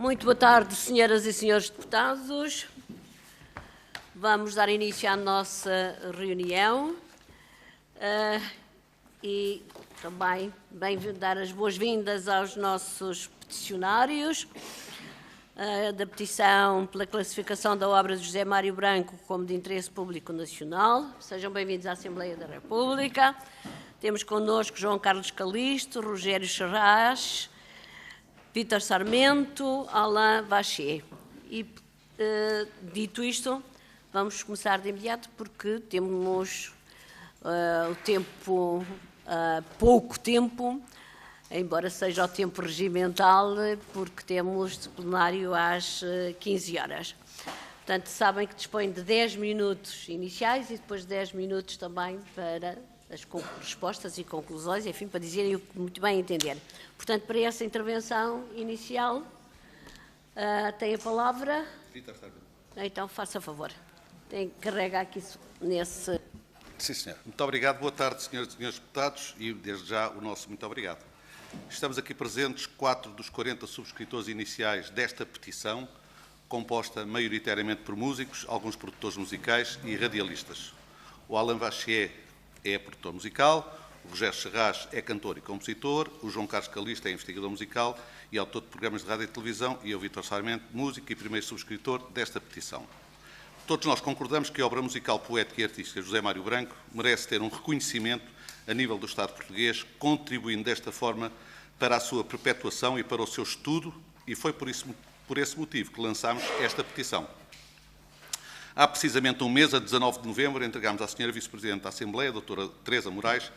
Muito boa tarde, senhoras e senhores deputados. Vamos dar início à nossa reunião e também dar as boas-vindas aos nossos peticionários da petição pela classificação da obra de José Mário Branco como de interesse público nacional. Sejam bem-vindos à Assembleia da República. Temos connosco João Carlos Calisto, Rogério Charras, Vítor Sarmento, Alain Vacher. E, dito isto, vamos começar de imediato porque temos o tempo, pouco tempo, embora seja o tempo regimental, porque temos plenário às 15 horas. Portanto, sabem que dispõem de 10 minutos iniciais e depois 10 minutos também para as respostas e conclusões, enfim, para dizerem o que muito bem entender. Portanto, para essa intervenção inicial, tem a palavra. Vítor Sarmento. Então, faça favor. Carrega aqui nesse. Sim, senhor. Muito obrigado. Boa tarde, senhoras e senhores deputados, e desde já o nosso muito obrigado. Estamos aqui presentes 4 dos 40 subscritores iniciais desta petição, composta maioritariamente por músicos, alguns produtores musicais e radialistas. O Alain Vacher é produtor musical, o Rogério Charras é cantor e compositor, o João Carlos Calisto é investigador musical e autor de programas de rádio e televisão, e eu, Vítor Sarmento, músico e primeiro subscritor desta petição. Todos nós concordamos que a obra musical, poética e artística de José Mário Branco merece ter um reconhecimento a nível do Estado português, contribuindo desta forma para a sua perpetuação e para o seu estudo, e foi por esse motivo que lançámos esta petição. Há precisamente um mês, a 19 de novembro, entregámos à Sra. Vice-Presidente da Assembleia, a Dra. Teresa Moraes,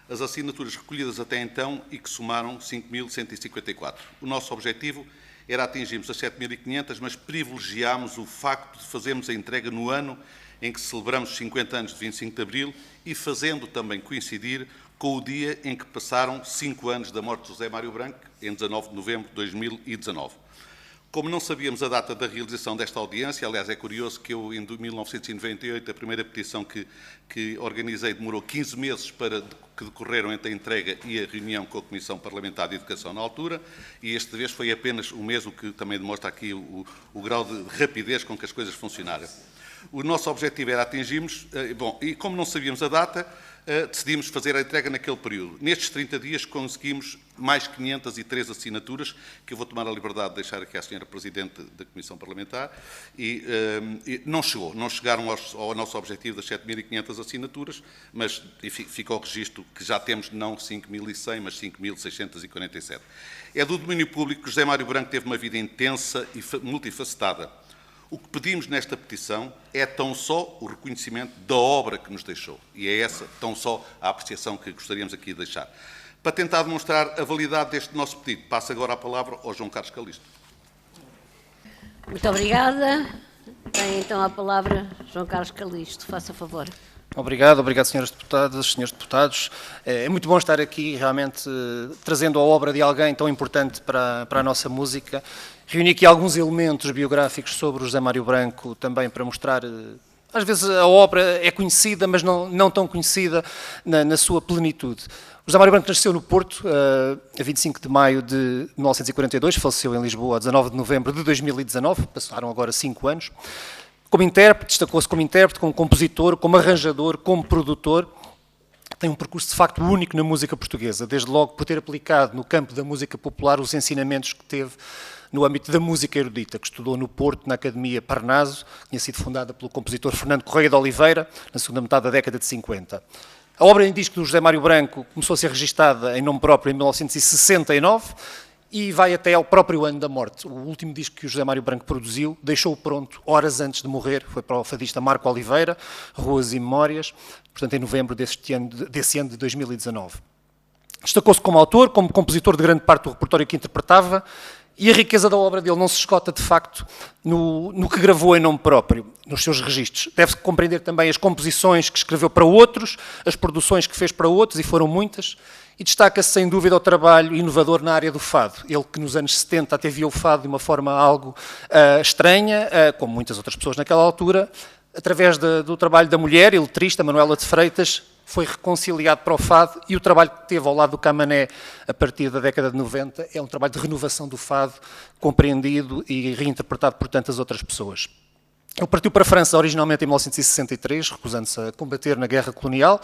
as assinaturas recolhidas até então e que somaram 5.154. O nosso objetivo era atingirmos as 7.500, mas privilegiámos o facto de fazermos a entrega no ano em que celebramos 50 anos de 25 de Abril e fazendo também coincidir com o dia em que passaram 5 anos da morte de José Mário Branco, em 19 de novembro de 2019. Como não sabíamos a data da realização desta audiência, aliás, é curioso que eu, em 1998, a primeira petição que organizei demorou 15 meses para que decorreram entre a entrega e a reunião com a Comissão Parlamentar de Educação na altura, e esta vez foi apenas um mês, o que também demonstra aqui o grau de rapidez com que as coisas funcionaram. O nosso objetivo era atingirmos, e como não sabíamos a data, decidimos fazer a entrega naquele período. Nestes 30 dias conseguimos mais 503 assinaturas, que eu vou tomar a liberdade de deixar aqui à Sra. Presidente da Comissão Parlamentar, e não chegaram ao nosso objetivo das 7.500 assinaturas, mas fica ao registro que já temos não 5.100, mas 5.647. É do domínio público que José Mário Branco teve uma vida intensa e multifacetada. O que pedimos nesta petição é tão só o reconhecimento da obra que nos deixou. E é essa, tão só, a apreciação que gostaríamos aqui de deixar. Para tentar demonstrar a validade deste nosso pedido, passo agora a palavra ao João Carlos Calisto. Muito obrigada. Tem então a palavra João Carlos Calisto. Faça favor. Obrigado, senhoras deputadas, senhores deputados. É muito bom estar aqui, realmente, trazendo a obra de alguém tão importante para a nossa música. Reuni aqui alguns elementos biográficos sobre o José Mário Branco, também para mostrar, às vezes a obra é conhecida, mas não tão conhecida na sua plenitude. O José Mário Branco nasceu no Porto, a 25 de maio de 1942, faleceu em Lisboa a 19 de novembro de 2019, passaram agora 5 anos. Como intérprete, destacou-se como intérprete, como compositor, como arranjador, como produtor. Tem um percurso de facto único na música portuguesa, desde logo por ter aplicado no campo da música popular os ensinamentos que teve no âmbito da música erudita, que estudou no Porto, na Academia Parnaso, que tinha sido fundada pelo compositor Fernando Correia de Oliveira, na segunda metade da década de 50. A obra em disco do José Mário Branco começou a ser registada em nome próprio em 1969, e vai até ao próprio ano da morte. O último disco que o José Mário Branco produziu, deixou-o pronto horas antes de morrer, foi para o fadista Marco Oliveira, Ruas e Memórias, portanto em novembro desse ano de 2019. Destacou-se como autor, como compositor de grande parte do repertório que interpretava, e a riqueza da obra dele não se esgota, de facto, no que gravou em nome próprio, nos seus registros. Deve-se compreender também as composições que escreveu para outros, as produções que fez para outros, e foram muitas, e destaca-se sem dúvida o trabalho inovador na área do fado. Ele que nos anos 70 até via o fado de uma forma algo estranha, como muitas outras pessoas naquela altura, através do trabalho da mulher, a letrista Manuela de Freitas, foi reconciliado para o fado e o trabalho que teve ao lado do Camané a partir da década de 90 é um trabalho de renovação do fado, compreendido e reinterpretado por tantas outras pessoas. Ele partiu para a França originalmente em 1963, recusando-se a combater na guerra colonial.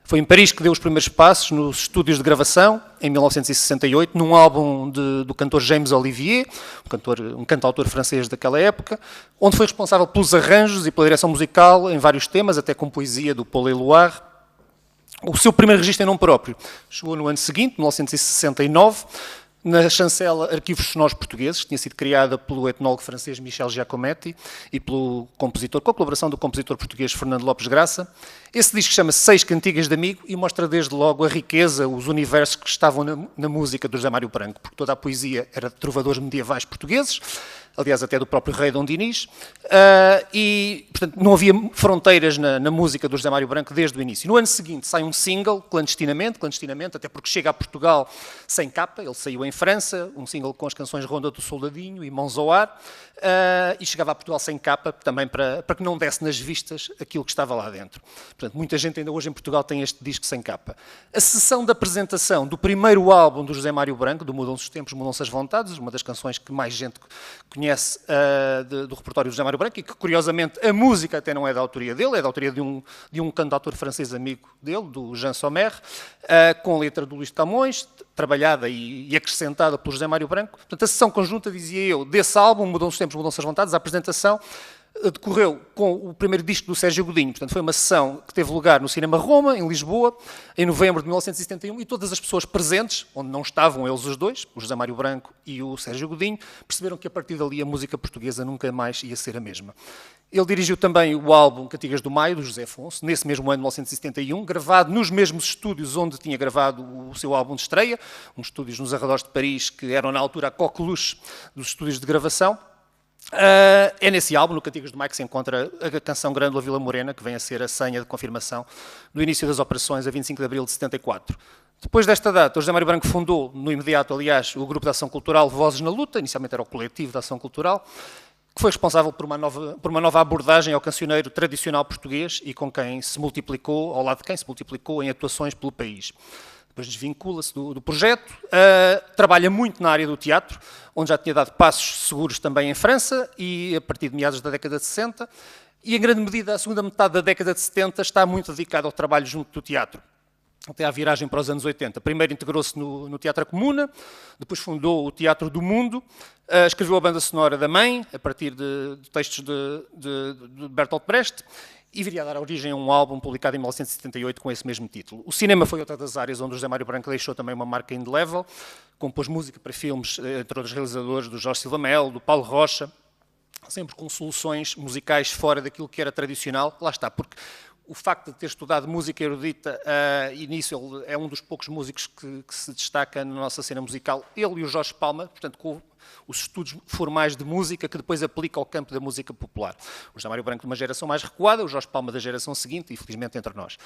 Foi em Paris que deu os primeiros passos nos estúdios de gravação, em 1968, num álbum do cantor James Olivier, um cantautor francês daquela época, onde foi responsável pelos arranjos e pela direção musical em vários temas, até com poesia do Paul Éluard. O seu primeiro registro em nome próprio chegou no ano seguinte, 1969, na chancela Arquivos Sonoros Portugueses, que tinha sido criada pelo etnólogo francês Michel Giacometti e pelo compositor, com a colaboração do compositor português Fernando Lopes Graça. Esse disco chama-se 6 Cantigas de Amigo e mostra desde logo a riqueza, os universos que estavam na música do José Mário Branco, porque toda a poesia era de trovadores medievais portugueses, aliás até do próprio rei Dom Dinis, e portanto não havia fronteiras na música do José Mário Branco desde o início. No ano seguinte sai um single, clandestinamente, até porque chega a Portugal sem capa, ele saiu em França, um single com as canções Ronda do Soldadinho e Mãos ao Ar, e chegava a Portugal sem capa, também para que não desse nas vistas aquilo que estava lá dentro. Portanto, muita gente ainda hoje em Portugal tem este disco sem capa. A sessão de apresentação do primeiro álbum do José Mário Branco, do Mudam-se os Tempos, Mudam-se as Vontades, uma das canções que mais gente conhece do repertório do José Mário Branco, e que, curiosamente, a música até não é da autoria dele, é da autoria de um cantautor francês amigo dele, do Jean Sommer, com a letra do Luís de Camões, trabalhada e acrescentada pelo José Mário Branco. Portanto, a sessão conjunta, dizia eu, desse álbum, Mudam-se os Tempos, Mudam-se as Vontades, a apresentação decorreu com o primeiro disco do Sérgio Godinho. Portanto, foi uma sessão que teve lugar no Cinema Roma, em Lisboa, em novembro de 1971, e todas as pessoas presentes, onde não estavam eles os dois, o José Mário Branco e o Sérgio Godinho, perceberam que a partir dali a música portuguesa nunca mais ia ser a mesma. Ele dirigiu também o álbum Cantigas do Maio, do José Afonso, nesse mesmo ano de 1971, gravado nos mesmos estúdios onde tinha gravado o seu álbum de estreia, uns estúdios nos arredores de Paris, que eram na altura a coqueluche dos estúdios de gravação. É nesse álbum, no Cantigas do Maio, que se encontra a canção Grândola Vila Morena, que vem a ser a senha de confirmação do início das operações a 25 de abril de 74. Depois desta data, o José Mário Branco fundou, no imediato, aliás, o Grupo de Ação Cultural Vozes na Luta, inicialmente era o Coletivo de Ação Cultural, que foi responsável por uma nova abordagem ao cancioneiro tradicional português e com quem se multiplicou, ao lado de quem se multiplicou em atuações pelo país. Depois desvincula-se do projeto, trabalha muito na área do teatro, onde já tinha dado passos seguros também em França e a partir de meados da década de 60, e em grande medida a segunda metade da década de 70 está muito dedicado ao trabalho junto do teatro, até à viragem para os anos 80. Primeiro integrou-se no Teatro Comuna, depois fundou o Teatro do Mundo, escreveu a banda sonora da Mãe, a partir de textos de Bertolt Brecht, e viria a dar origem a um álbum publicado em 1978 com esse mesmo título. O cinema foi outra das áreas onde o José Mário Branco deixou também uma marca indelével, compôs música para filmes, entre outros realizadores, do Jorge Silva Melo, do Paulo Rocha, sempre com soluções musicais fora daquilo que era tradicional. Lá está, porque o facto de ter estudado música erudita, e nisso ele é um dos poucos músicos que se destaca na nossa cena musical, ele e o Jorge Palma, portanto, com os estudos formais de música que depois aplica ao campo da música popular. O José Mário Branco de uma geração mais recuada, o Jorge Palma da geração seguinte, e felizmente entre nós.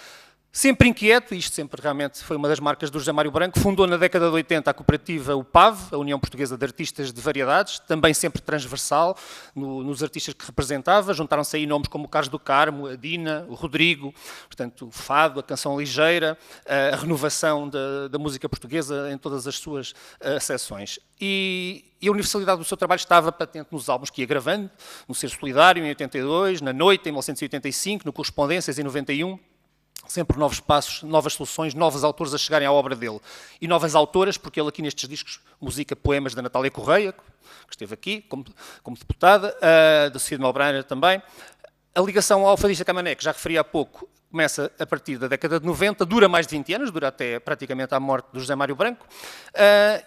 Sempre inquieto, e isto sempre realmente foi uma das marcas do José Mário Branco, fundou na década de 80 a cooperativa UPAV, a União Portuguesa de Artistas de Variedades, também sempre transversal nos artistas que representava. Juntaram-se aí nomes como o Carlos do Carmo, a Dina, o Rodrigo, portanto, o fado, a canção ligeira, a renovação da música portuguesa em todas as suas seções. E a universalidade do seu trabalho estava patente nos álbuns que ia gravando, no Ser Solidário, em 82, na Noite, em 1985, no Correspondências, em 91, sempre novos passos, novas soluções, novos autores a chegarem à obra dele. E novas autoras, porque ele aqui nestes discos musica poemas da Natália Correia, que esteve aqui como deputada, da Sofia de Melbrenner também. A ligação ao fadista Camané, que já referi há pouco, começa a partir da década de 90, dura mais de 20 anos, dura até praticamente à morte do José Mário Branco,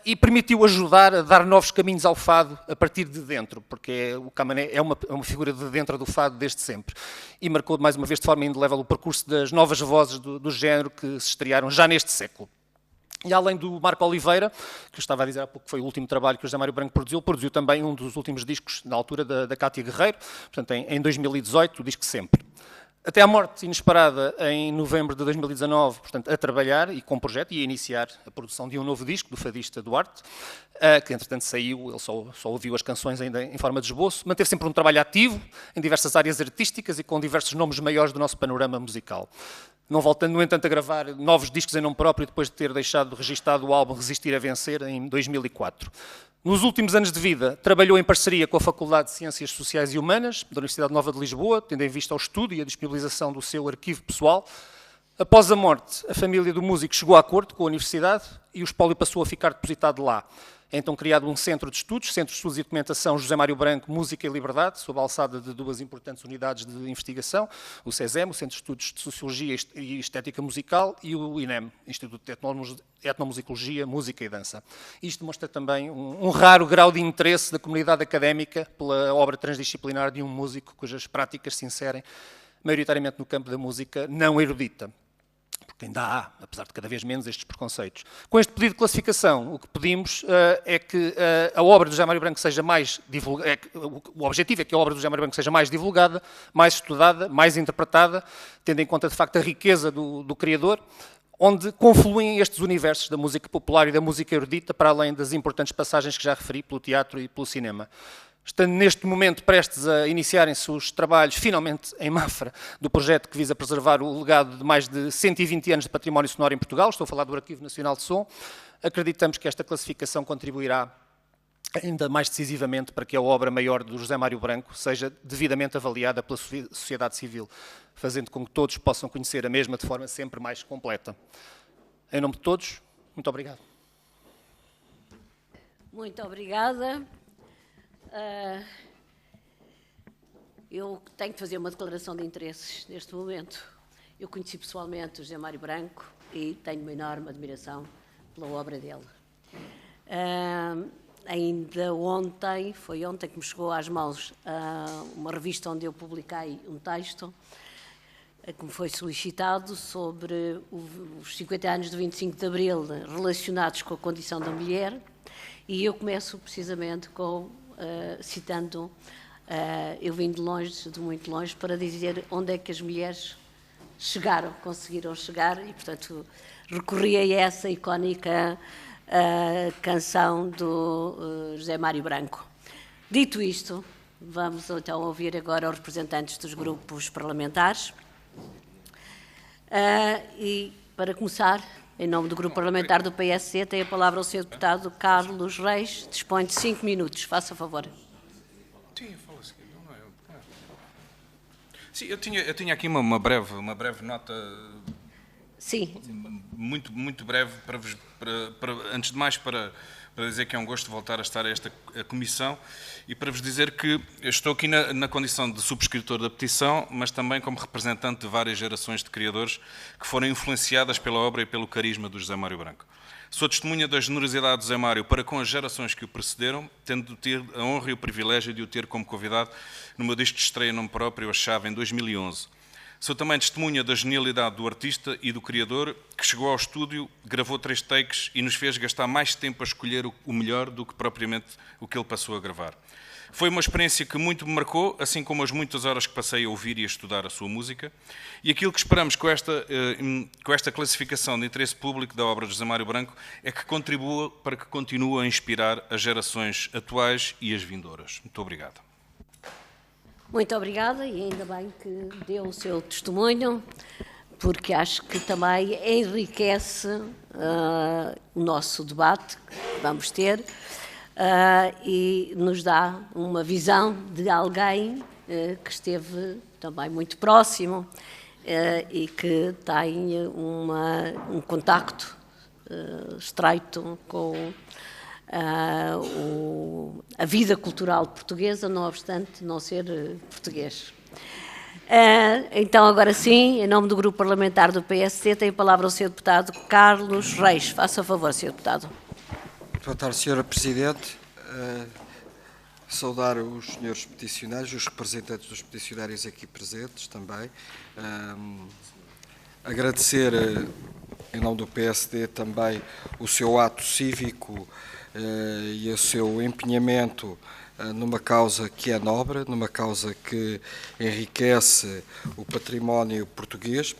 e permitiu ajudar a dar novos caminhos ao fado a partir de dentro, porque o Camané é uma figura de dentro do fado desde sempre. E marcou, mais uma vez, de forma indelével o percurso das novas vozes do género que se estrearam já neste século. E além do Marco Oliveira, que eu estava a dizer há pouco que foi o último trabalho que o José Mário Branco produziu também um dos últimos discos, na altura, da Cátia Guerreiro, portanto, em 2018, o disco Sempre. Até à morte inesperada, em novembro de 2019, portanto, a trabalhar e com projeto e a iniciar a produção de um novo disco do fadista Duarte, que entretanto saiu, ele só ouviu as canções ainda em forma de esboço. Manteve sempre um trabalho ativo em diversas áreas artísticas e com diversos nomes maiores do nosso panorama musical. não voltando, no entanto, a gravar novos discos em nome próprio, depois de ter deixado registado o álbum Resistir a Vencer, em 2004. Nos últimos anos de vida, trabalhou em parceria com a Faculdade de Ciências Sociais e Humanas da Universidade Nova de Lisboa, tendo em vista o estudo e a disponibilização do seu arquivo pessoal. Após a morte, a família do músico chegou a acordo com a Universidade e o espólio passou a ficar depositado lá. É então criado um centro de estudos, Centro de Estudos e Documentação José Mário Branco, Música e Liberdade, sob a alçada de duas importantes unidades de investigação, o CESEM, o Centro de Estudos de Sociologia e Estética Musical, e o INEM, Instituto de Etnomusicologia, Música e Dança. Isto demonstra também um raro grau de interesse da comunidade académica pela obra transdisciplinar de um músico cujas práticas se inserem maioritariamente no campo da música não erudita. Porque ainda há, apesar de cada vez menos, estes preconceitos. Com este pedido de classificação, o que pedimos é que a obra do José Mário Branco seja mais divulgada, o objetivo é que a obra do José Mário Branco seja mais divulgada, mais estudada, mais interpretada, tendo em conta, de facto, a riqueza do criador, onde confluem estes universos da música popular e da música erudita, para além das importantes passagens que já referi, pelo teatro e pelo cinema. Estando neste momento prestes a iniciarem-se os trabalhos, finalmente em Mafra, do projeto que visa preservar o legado de mais de 120 anos de património sonoro em Portugal, estou a falar do Arquivo Nacional de Som, acreditamos que esta classificação contribuirá ainda mais decisivamente para que a obra maior do José Mário Branco seja devidamente avaliada pela sociedade civil, fazendo com que todos possam conhecer a mesma de forma sempre mais completa. Em nome de todos, muito obrigado. Muito obrigada. Eu tenho que fazer uma declaração de interesses neste momento. Eu conheci pessoalmente o José Mário Branco e tenho uma enorme admiração pela obra dele. Ainda ontem, foi ontem que me chegou às mãos uma revista onde eu publiquei um texto que me foi solicitado sobre os 50 anos do 25 de Abril relacionados com a condição da mulher, e eu começo precisamente citando, eu vim de longe, de muito longe, para dizer onde é que as mulheres chegaram, conseguiram chegar, e, portanto, recorri a essa icónica canção do José Mário Branco. Dito isto, vamos então ouvir agora os representantes dos grupos parlamentares. E, para começar, em nome do Grupo Parlamentar do PSC, tem a palavra o Sr. Deputado Carlos Reis. Dispõe de 5 minutos. Faça favor. Sim, fala assim, não é? Sim, eu tinha aqui uma breve nota. Sim. Muito breve, antes de mais, para dizer que é um gosto voltar a estar a esta comissão e para vos dizer que eu estou aqui na condição de subscritor da petição, mas também como representante de várias gerações de criadores que foram influenciadas pela obra e pelo carisma do José Mário Branco. Sou testemunha da generosidade do José Mário para com as gerações que o precederam, tendo de ter a honra e o privilégio de o ter como convidado no meu disco de estreia em nome próprio, A Chave, em 2011. Sou também testemunha da genialidade do artista e do criador, que chegou ao estúdio, gravou 3 takes e nos fez gastar mais tempo a escolher o melhor do que propriamente o que ele passou a gravar. Foi uma experiência que muito me marcou, assim como as muitas horas que passei a ouvir e a estudar a sua música, e aquilo que esperamos com esta classificação de interesse público da obra de José Mário Branco é que contribua para que continue a inspirar as gerações atuais e as vindouras. Muito obrigado. Muito obrigada, e ainda bem que deu o seu testemunho, porque acho que também enriquece o nosso debate que vamos ter e nos dá uma visão de alguém que esteve também muito próximo e que tem um contacto estreito com a vida cultural portuguesa, não obstante não ser português. Então, agora sim, em nome do Grupo Parlamentar do PSC, tem a palavra o Sr. Deputado Carlos Reis. Faça favor, Sr. Deputado. Boa tarde, Sra. Presidente. Saudar os senhores peticionários, os representantes dos peticionários aqui presentes também. Agradecer, em nome do PSD, também o seu ato cívico e o seu empenhamento numa causa que é nobre, numa causa que enriquece o património português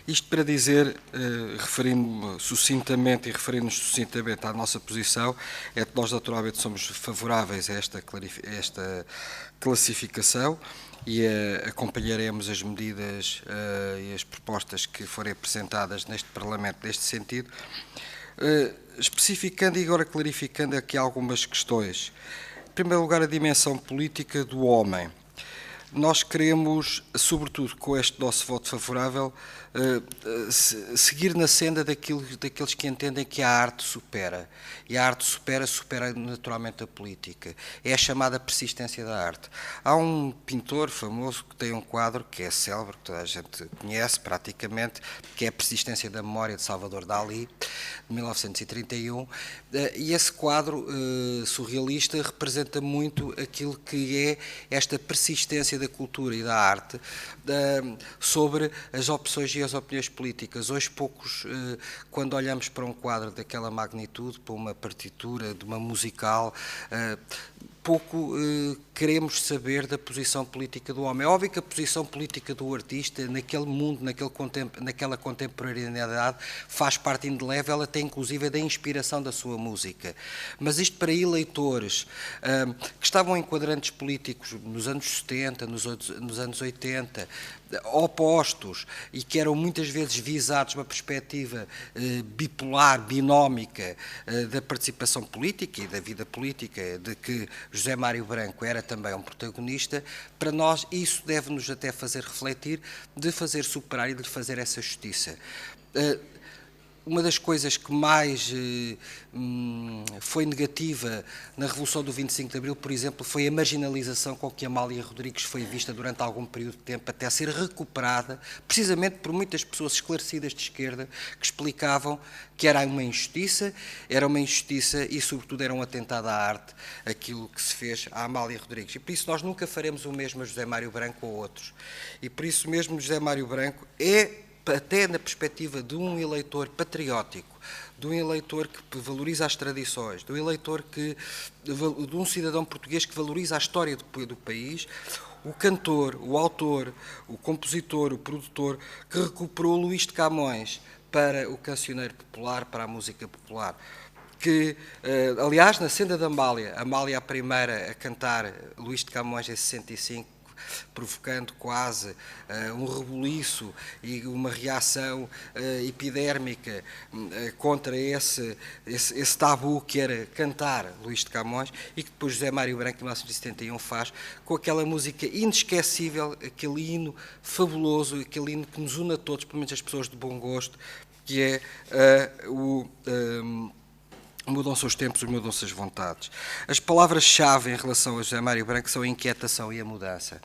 Isto para dizer, referindo-me sucintamente e referindo-nos sucintamente à nossa posição, é que nós naturalmente somos favoráveis a esta classificação e acompanharemos as medidas e as propostas que forem apresentadas neste Parlamento neste sentido, especificando e agora clarificando aqui algumas questões. Em primeiro lugar, a dimensão política do homem. Nós queremos, sobretudo com este nosso voto favorável, seguir na senda daqueles que entendem que a arte supera. E a arte supera naturalmente a política. É a chamada persistência da arte. Há um pintor famoso que tem um quadro que é célebre, que toda a gente conhece praticamente, que é a Persistência da Memória de Salvador Dalí, de 1931, e esse quadro surrealista representa muito aquilo que é esta persistência da cultura e da arte sobre as opções e as opiniões políticas. Hoje poucos, quando olhamos para um quadro daquela magnitude, para uma partitura de uma musical, pouco queremos saber da posição política do homem. É óbvio que a posição política do artista, naquele mundo, naquela contemporaneidade, faz parte indelével até inclusive da inspiração da sua música. Mas isto para eleitores que estavam em quadrantes políticos nos anos 70, nos anos 80, opostos e que eram muitas vezes visados uma perspectiva bipolar, binómica da participação política e da vida política, de que José Mário Branco era também um protagonista, para nós isso deve-nos até fazer refletir, de fazer superar e de fazer essa justiça. Uma das coisas que mais foi negativa na Revolução do 25 de Abril, por exemplo, foi a marginalização com que Amália Rodrigues foi vista durante algum período de tempo, até ser recuperada, precisamente por muitas pessoas esclarecidas de esquerda, que explicavam que era uma injustiça e, sobretudo, era um atentado à arte, aquilo que se fez à Amália Rodrigues. E por isso nós nunca faremos o mesmo a José Mário Branco ou a outros. E por isso mesmo José Mário Branco é, até na perspectiva de um eleitor patriótico, de um eleitor que valoriza as tradições, de um cidadão português que valoriza a história do país, o cantor, o autor, o compositor, o produtor, que recuperou Luís de Camões para o cancioneiro popular, para a música popular. Que, aliás, na senda da Amália a primeira a cantar Luís de Camões em 65, provocando quase um rebuliço e uma reação epidérmica contra esse tabu que era cantar Luís de Camões, e que depois José Mário Branco, em 1971, faz com aquela música inesquecível, aquele hino fabuloso, aquele hino que nos une a todos, pelo menos as pessoas de bom gosto, que é mudam-se os tempos, mudam-se as vontades. As palavras-chave em relação a José Mário Branco são a inquietação e a mudança.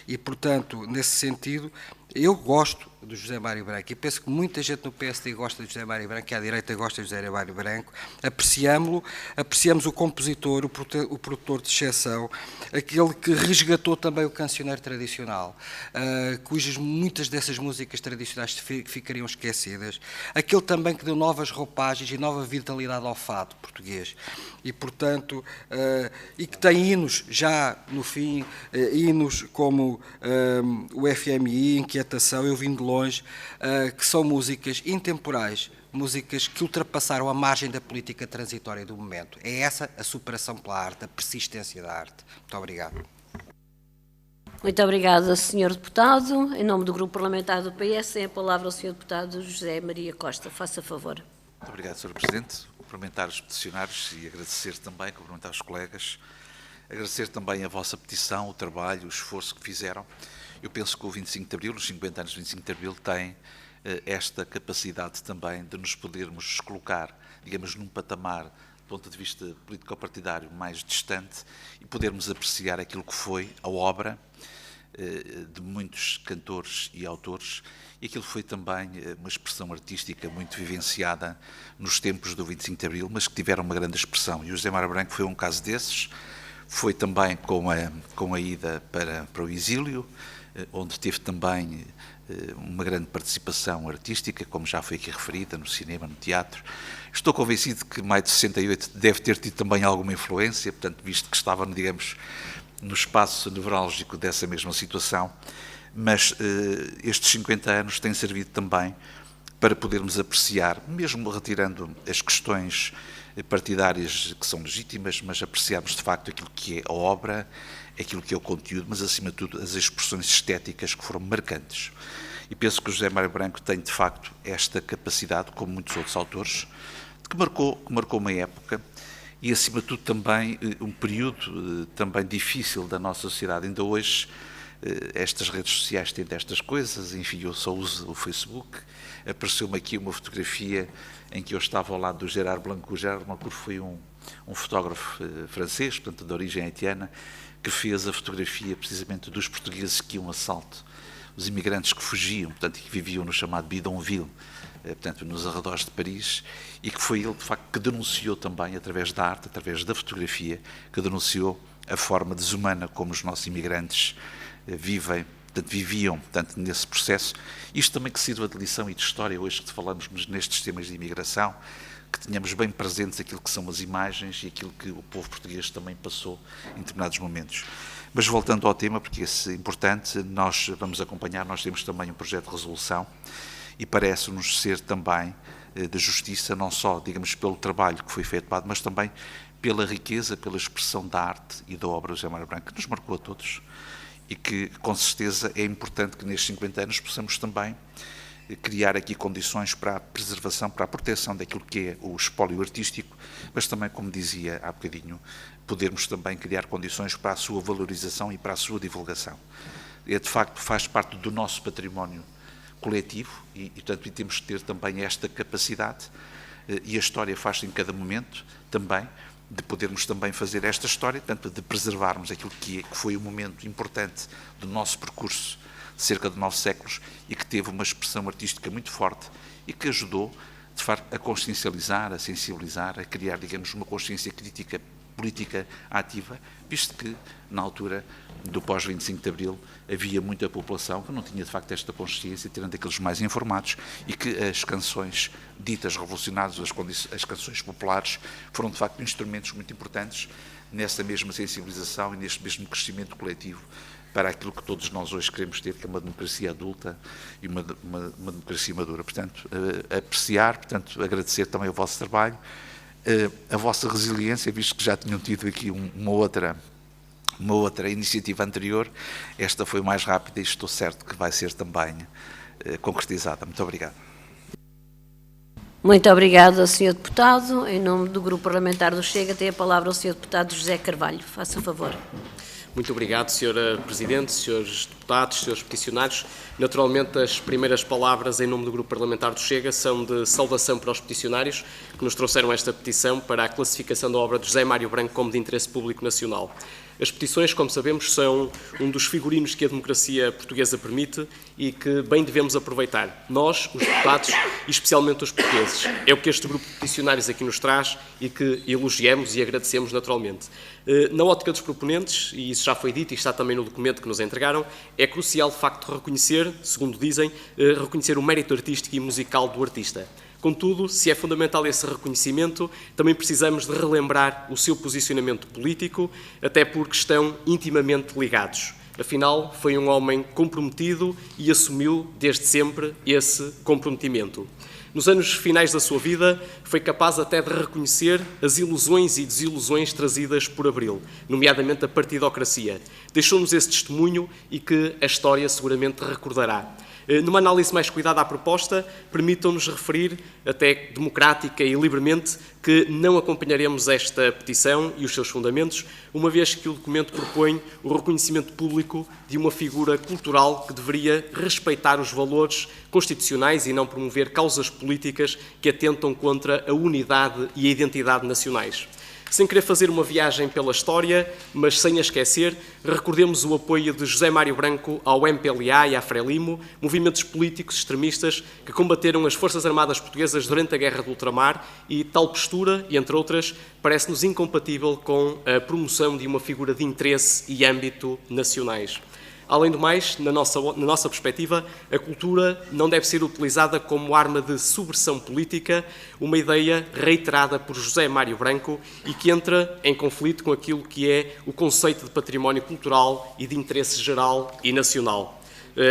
E, portanto, nesse sentido, eu gosto do José Mário Branco e penso que muita gente no PSD gosta de José Mário Branco, que à direita gosta de José Mário Branco. Apreciamos o compositor, o produtor de exceção, aquele que resgatou também o cancioneiro tradicional, cujas muitas dessas músicas tradicionais ficariam esquecidas, aquele também que deu novas roupagens e nova vitalidade ao fado português. E, portanto, e que tem hinos já no fim, hinos como o FMI, Inquietação, Eu Vim de Longe, que são músicas intemporais, músicas que ultrapassaram a margem da política transitória do momento. É essa a superação pela arte, a persistência da arte. Muito obrigado. Muito obrigada, Sr. Deputado. Em nome do Grupo Parlamentar do PS, tem a palavra o Sr. Deputado José Maria Costa. Faça favor. Muito obrigado, Sr. Presidente. Cumprimentar os peticionários e agradecer também, cumprimentar os colegas, agradecer também a vossa petição, o trabalho, o esforço que fizeram. Eu penso que o 25 de Abril, os 50 anos do 25 de Abril, têm esta capacidade também de nos podermos colocar, digamos, num patamar, do ponto de vista político-partidário, mais distante e podermos apreciar aquilo que foi a obra de muitos cantores e autores, e aquilo foi também uma expressão artística muito vivenciada nos tempos do 25 de Abril, mas que tiveram uma grande expressão. E o José Mário Branco foi um caso desses, foi também com a ida para o exílio, onde teve também uma grande participação artística, como já foi aqui referida, no cinema, no teatro. Estou convencido que Maio de 68 deve ter tido também alguma influência, portanto, visto que estava, digamos, no espaço nevrálgico dessa mesma situação, mas estes 50 anos têm servido também para podermos apreciar, mesmo retirando as questões partidárias que são legítimas, mas apreciarmos de facto aquilo que é a obra, aquilo que é o conteúdo, mas acima de tudo as expressões estéticas que foram marcantes. E penso que o José Mário Branco tem de facto esta capacidade, como muitos outros autores, que marcou uma época e acima de tudo também um período também difícil da nossa sociedade. Ainda hoje estas redes sociais têm destas coisas, enfim, eu só uso o Facebook. Apareceu-me aqui uma fotografia em que eu estava ao lado do Gerard Blancourt. Gerard Blancourt foi um fotógrafo francês, portanto, de origem haitiana, que fez a fotografia precisamente dos portugueses que iam a assalto, os imigrantes que fugiam, portanto, que viviam no chamado bidonville, portanto, nos arredores de Paris, e que foi ele, de facto, que denunciou também, através da arte, através da fotografia, que denunciou a forma desumana como os nossos imigrantes viviam nesse processo. Isto também que sirva de lição e de história, hoje que falamos nestes temas de imigração, que tenhamos bem presentes aquilo que são as imagens e aquilo que o povo português também passou em determinados momentos. Mas voltando ao tema, porque esse é importante, nós vamos acompanhar, nós temos também um projeto de resolução e parece-nos ser também de justiça, não só, digamos, pelo trabalho que foi efetuado, mas também pela riqueza, pela expressão da arte e da obra do José Mário Branco, que nos marcou a todos. E que, com certeza, é importante que nestes 50 anos possamos também criar aqui condições para a preservação, para a proteção daquilo que é o espólio artístico, mas também, como dizia há bocadinho, podermos também criar condições para a sua valorização e para a sua divulgação. De facto, faz parte do nosso património coletivo e portanto, temos que ter também esta capacidade, e a história faz-se em cada momento também, de podermos também fazer esta história, portanto, de preservarmos aquilo que foi um momento importante do nosso percurso, cerca de 9 séculos, e que teve uma expressão artística muito forte e que ajudou, de facto, a consciencializar, a sensibilizar, a criar, digamos, uma consciência crítica política ativa, visto que, na altura do pós-25 de Abril, havia muita população que não tinha, de facto, esta consciência, tirando aqueles mais informados, e que as canções ditas revolucionárias, as canções populares, foram, de facto, instrumentos muito importantes nessa mesma sensibilização e neste mesmo crescimento coletivo para aquilo que todos nós hoje queremos ter, que é uma democracia adulta e uma democracia madura. Portanto, apreciar, portanto, agradecer também o vosso trabalho, a vossa resiliência, visto que já tinham tido aqui uma outra iniciativa anterior, esta foi mais rápida e estou certo que vai ser também concretizada. Muito obrigado. Muito obrigada, Sr. Deputado. Em nome do Grupo Parlamentar do Chega, tem a palavra o Sr. Deputado José Carvalho. Faça favor. Muito obrigado, Sra. Presidente, Srs. Deputados, Srs. Peticionários. Naturalmente, as primeiras palavras em nome do Grupo Parlamentar do Chega são de saudação para os peticionários que nos trouxeram esta petição para a classificação da obra de José Mário Branco como de interesse público nacional. As petições, como sabemos, são um dos figurinos que a democracia portuguesa permite e que bem devemos aproveitar. Nós, os deputados, e especialmente os portugueses. É o que este grupo de peticionários aqui nos traz e que elogiamos e agradecemos naturalmente. Na ótica dos proponentes, e isso já foi dito e está também no documento que nos entregaram, é crucial, de facto, reconhecer, segundo dizem, reconhecer o mérito artístico e musical do artista. Contudo, se é fundamental esse reconhecimento, também precisamos de relembrar o seu posicionamento político, até porque estão intimamente ligados. Afinal, foi um homem comprometido e assumiu desde sempre esse comprometimento. Nos anos finais da sua vida, foi capaz até de reconhecer as ilusões e desilusões trazidas por Abril, nomeadamente a partidocracia. Deixou-nos esse testemunho e que a história seguramente recordará. Numa análise mais cuidada à proposta, permitam-nos referir, até democrática e livremente, que não acompanharemos esta petição e os seus fundamentos, uma vez que o documento propõe o reconhecimento público de uma figura cultural que deveria respeitar os valores constitucionais e não promover causas políticas que atentam contra a unidade e a identidade nacionais. Sem querer fazer uma viagem pela história, mas sem a esquecer, recordemos o apoio de José Mário Branco ao MPLA e à Frelimo, movimentos políticos extremistas que combateram as Forças Armadas Portuguesas durante a Guerra do Ultramar e tal postura, entre outras, parece-nos incompatível com a promoção de uma figura de interesse e âmbito nacionais. Além do mais, na nossa perspectiva, a cultura não deve ser utilizada como arma de subversão política, uma ideia reiterada por José Mário Branco e que entra em conflito com aquilo que é o conceito de património cultural e de interesse geral e nacional.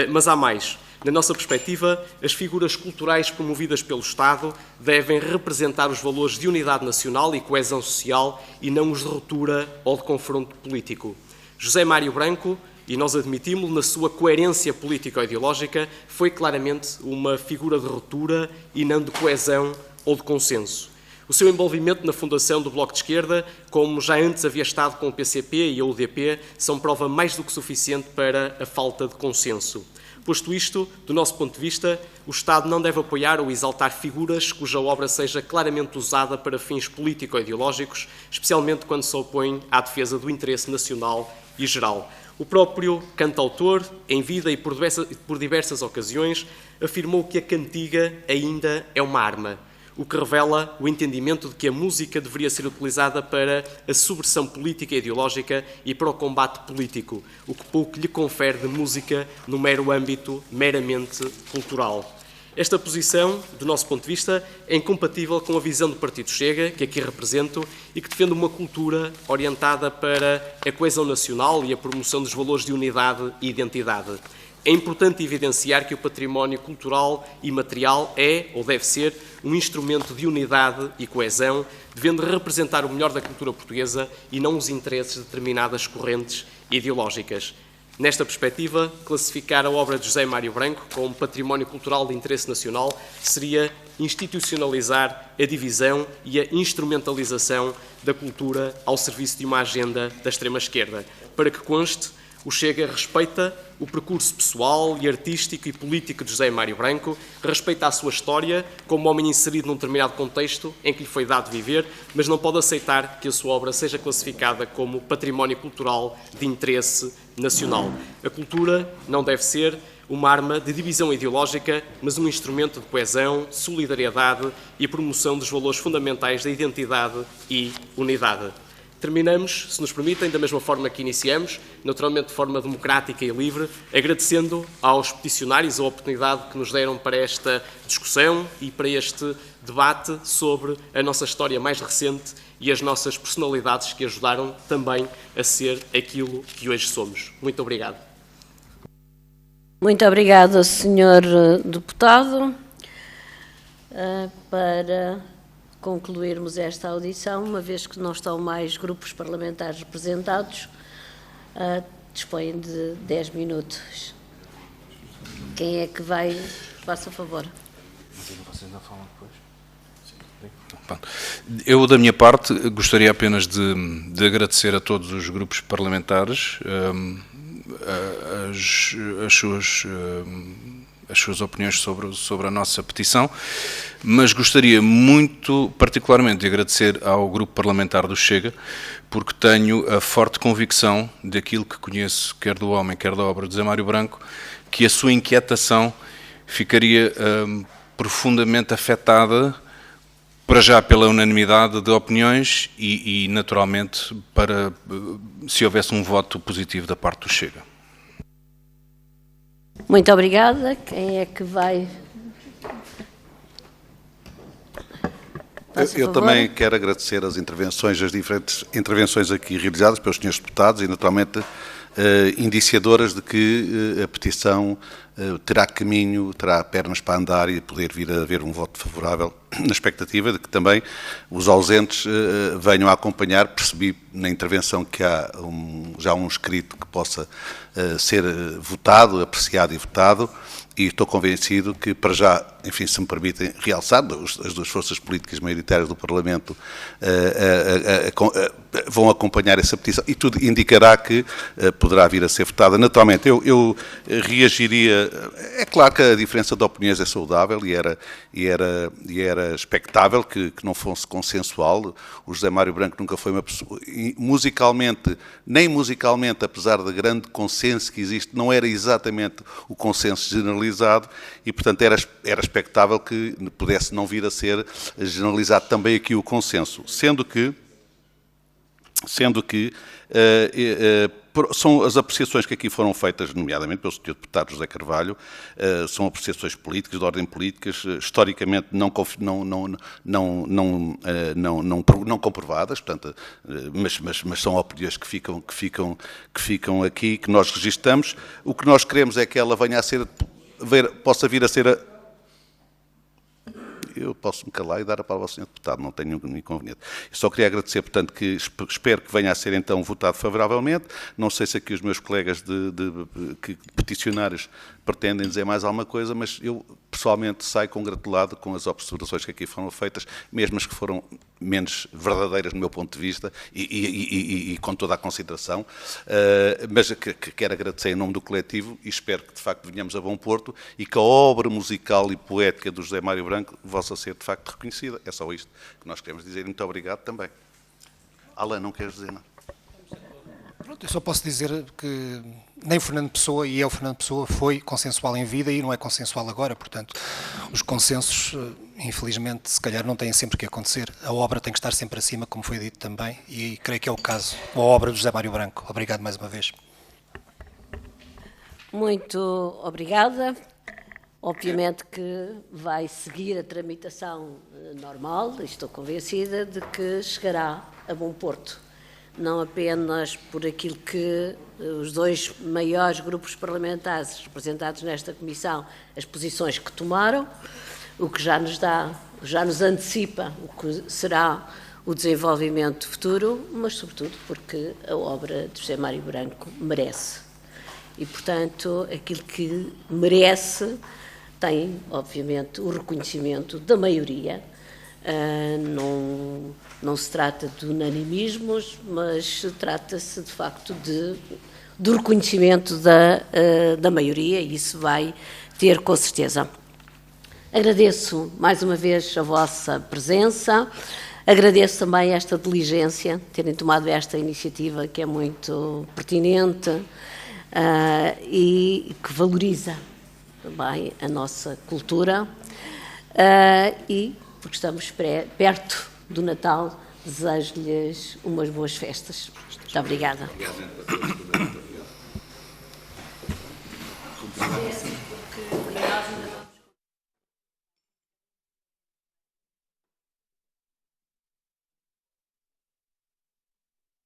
Mas há mais. Na nossa perspectiva, as figuras culturais promovidas pelo Estado devem representar os valores de unidade nacional e coesão social e não os de ruptura ou de confronto político. José Mário Branco, e nós admitimos-lo, na sua coerência político-ideológica, foi claramente uma figura de ruptura e não de coesão ou de consenso. O seu envolvimento na fundação do Bloco de Esquerda, como já antes havia estado com o PCP e a UDP, são prova mais do que suficiente para a falta de consenso. Posto isto, do nosso ponto de vista, o Estado não deve apoiar ou exaltar figuras cuja obra seja claramente usada para fins político-ideológicos, especialmente quando se opõe à defesa do interesse nacional e geral. O próprio cantautor, em vida e por diversas ocasiões, afirmou que a cantiga ainda é uma arma, o que revela o entendimento de que a música deveria ser utilizada para a subversão política e ideológica e para o combate político, o que pouco lhe confere de música no mero âmbito meramente cultural. Esta posição, do nosso ponto de vista, é incompatível com a visão do Partido Chega, que aqui represento, e que defende uma cultura orientada para a coesão nacional e a promoção dos valores de unidade e identidade. É importante evidenciar que o património cultural e material é, ou deve ser, um instrumento de unidade e coesão, devendo representar o melhor da cultura portuguesa e não os interesses de determinadas correntes ideológicas. Nesta perspectiva, classificar a obra de José Mário Branco como património cultural de interesse nacional seria institucionalizar a divisão e a instrumentalização da cultura ao serviço de uma agenda da extrema-esquerda. Para que conste, o Chega respeita o percurso pessoal e artístico e político de José Mário Branco, respeita a sua história como homem inserido num determinado contexto em que lhe foi dado viver, mas não pode aceitar que a sua obra seja classificada como património cultural de interesse nacional. A cultura não deve ser uma arma de divisão ideológica, mas um instrumento de coesão, solidariedade e promoção dos valores fundamentais da identidade e unidade. Terminamos, se nos permitem, da mesma forma que iniciamos, naturalmente de forma democrática e livre, agradecendo aos peticionários a oportunidade que nos deram para esta discussão e para este debate sobre a nossa história mais recente e as nossas personalidades que ajudaram também a ser aquilo que hoje somos. Muito obrigado. Muito obrigado, Sr. Deputado. Para concluirmos esta audição, uma vez que não estão mais grupos parlamentares representados, dispõem de 10 minutos. Quem é que vai? Faça favor. Vocês não falam depois? Eu, da minha parte, gostaria apenas de agradecer a todos os grupos parlamentares as suas opiniões sobre a nossa petição, mas gostaria muito, particularmente, de agradecer ao Grupo Parlamentar do Chega, porque tenho a forte convicção daquilo que conheço, quer do homem, quer da obra de José Mário Branco, que a sua inquietação ficaria profundamente afetada, para já pela unanimidade de opiniões e naturalmente, se houvesse um voto positivo da parte do Chega. Muito obrigada. Quem é que vai? Eu também quero agradecer as diferentes intervenções aqui realizadas pelos senhores deputados e, naturalmente, indiciadoras de que a petição terá caminho, terá pernas para andar e poder vir a haver um voto favorável, na expectativa de que também os ausentes venham a acompanhar. Percebi na intervenção que há já um escrito que possa ser votado, apreciado e votado, e estou convencido que, para já, enfim, se me permitem realçar, as duas forças políticas maioritárias do Parlamento vão acompanhar essa petição e tudo indicará que poderá vir a ser votada. Naturalmente, eu reagiria. É claro que a diferença de opiniões é saudável e era expectável que não fosse consensual. O José Mário Branco nunca foi uma pessoa. Nem musicalmente, apesar do grande consenso que existe, não era exatamente o consenso generalizado e, portanto, era expectável que pudesse não vir a ser generalizado também aqui o consenso. Sendo que sendo que são as apreciações que aqui foram feitas, nomeadamente pelo Sr. Deputado José Carvalho, são apreciações políticas, de ordem políticas, historicamente não comprovadas, portanto, mas são opiniões que ficam aqui, que nós registamos. O que nós queremos é que ela venha a ser, possa vir a ser eu posso me calar e dar a palavra ao Sr. Deputado, não tenho nenhum inconveniente. Eu só queria agradecer, portanto, que espero que venha a ser então votado favoravelmente. Não sei se aqui os meus colegas que peticionários pretendem dizer mais alguma coisa, mas eu pessoalmente saio congratulado com as observações que aqui foram feitas, mesmo as que foram menos verdadeiras no meu ponto de vista e com toda a consideração, mas que quero agradecer em nome do coletivo e espero que de facto venhamos a bom porto e que a obra musical e poética do José Mário Branco possa ser de facto reconhecida. É só isto que nós queremos dizer. Muito obrigado também. Alain, não queres dizer nada? Pronto, eu só posso dizer que nem o Fernando Pessoa e o Fernando Pessoa foi consensual em vida e não é consensual agora, portanto, os consensos, infelizmente, se calhar não têm sempre que acontecer. A obra tem que estar sempre acima, como foi dito também, e creio que é o caso da obra do José Mário Branco. Obrigado mais uma vez. Muito obrigada. Obviamente que vai seguir a tramitação normal, e estou convencida de que chegará a bom porto. Não apenas por aquilo que os dois maiores grupos parlamentares representados nesta comissão, as posições que tomaram, o que já nos antecipa o que será o desenvolvimento futuro, mas sobretudo porque a obra de José Mário Branco merece. E, portanto, aquilo que merece tem, obviamente, o reconhecimento da maioria. Não se trata de unanimismos, mas trata-se, de facto, do reconhecimento da maioria, e isso vai ter, com certeza. Agradeço, mais uma vez, a vossa presença, agradeço também esta diligência, terem tomado esta iniciativa, que é muito pertinente e que valoriza também a nossa cultura, e, porque estamos perto do Natal, desejo-lhes umas boas festas. Muito obrigada.